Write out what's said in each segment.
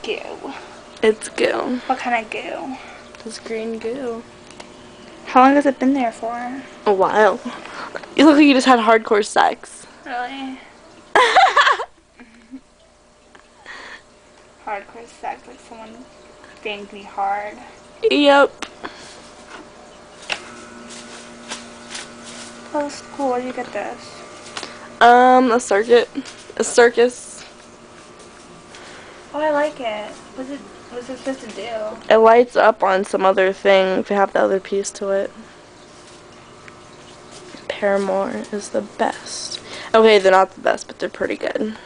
goo. It's goo. What kind of goo? It's green goo. How long has it been there for? A while. You look like you just had hardcore sex. Really? Hardcore sex, like someone banged me hard. Yep. Oh, that's cool. Where did you get this? A circus. Oh, I like it. What's it supposed to do? It lights up on some other thing if you have the other piece to it. Paramore is the best. Okay, they're not the best, but they're pretty good.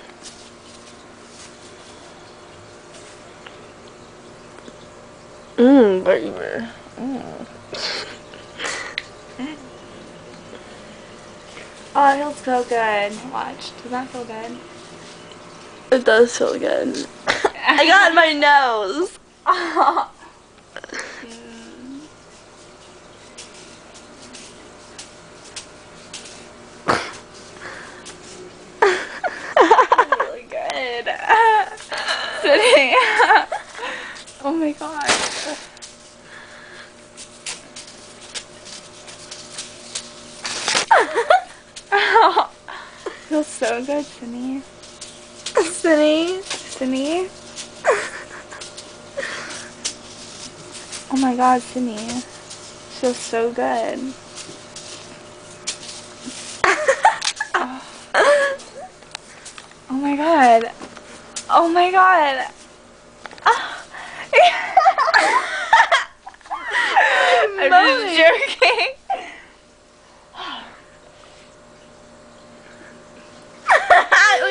Baby. Oh, it feels so good. Watch. Does that feel good? It does feel good. I got it in my nose. Really good. Sitting. Oh my god. Feels so good, Cindy. Cindy? Oh my god, Cindy. Feels so good. Oh my god. Oh my god. I'm just joking.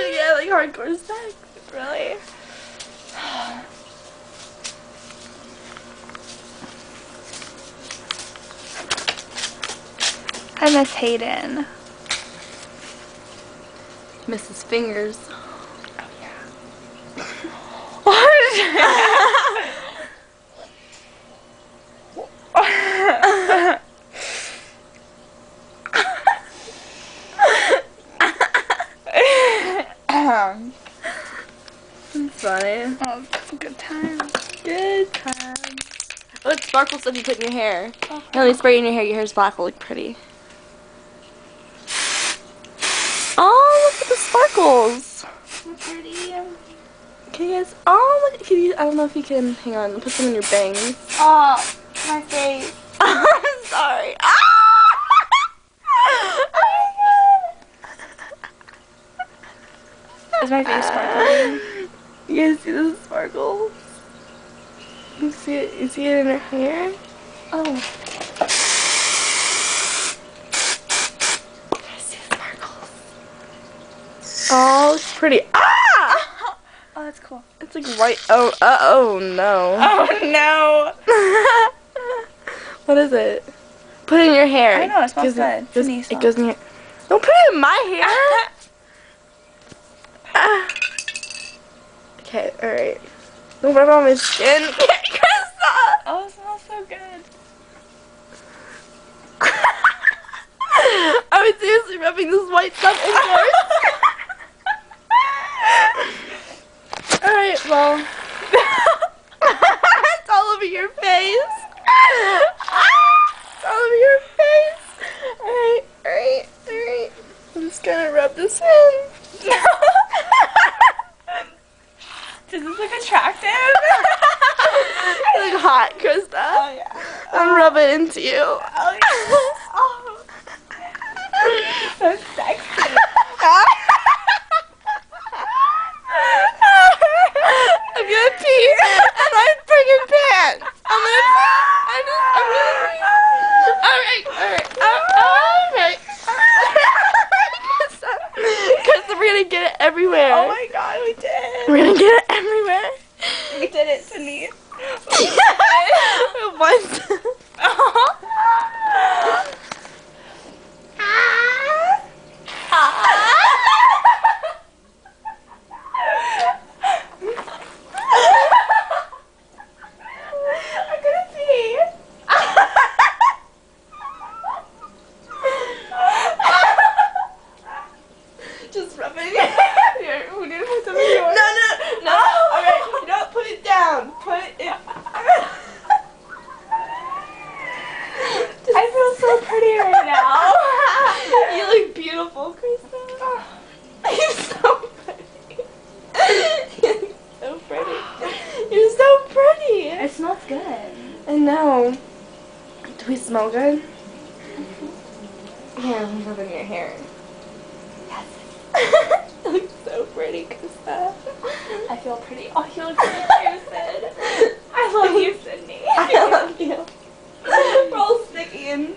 Yeah, like hardcore sex. Really? I miss Hayden. Mrs. Fingers. Oh yeah. What? It's funny. Oh, it's a good time. Good time. What sparkle stuff you put in your hair? Okay. No, you spray it in your hair's black will look pretty. Oh, look at the sparkles. So pretty. Okay, guys. Oh, look. Can you, I don't know if you can. Hang on. Put some in your bangs. Oh, my face. I'm sorry. Ah! Is my face sparkling? You guys see the sparkles? You see it? You see it in her hair? Oh. I see the sparkles. Oh, it's pretty. Ah! Oh, that's cool. It's like white. Oh, oh no. Oh no. What is it? Put it in your hair. I know, it smells good. It goes in your. Don't put it in my hair. Okay, alright. Don't rub it on my skin. Krista! Oh, it smells so good. I was seriously rubbing this white stuff in yours. Alright, well. It's all over your face. It's all over your face. Alright. I'm just gonna rub this in. Does this look attractive? You look hot, Krista. Oh yeah. I'm rubbing into you. Oh yeah. Oh. So sexy. I'm gonna pee and my friggin' pants. I'm gonna alright. Krista, we're gonna get it everywhere. Oh my god, we did. We're gonna get it everywhere. We did it, Cindy. Once. I'm gonna pee. Just rub it in Here, we need to put some in yours. No. Alright, you know what? Put it beautiful, Krista. You're so pretty. You're so pretty. You're so pretty. It smells good. I know. Do we smell good? Here, let me rub in your hair. Yes. You look so pretty, Krista. I feel pretty. Oh, you look pretty too, Sid. I love you, Sydney. I love you. We're all sticky and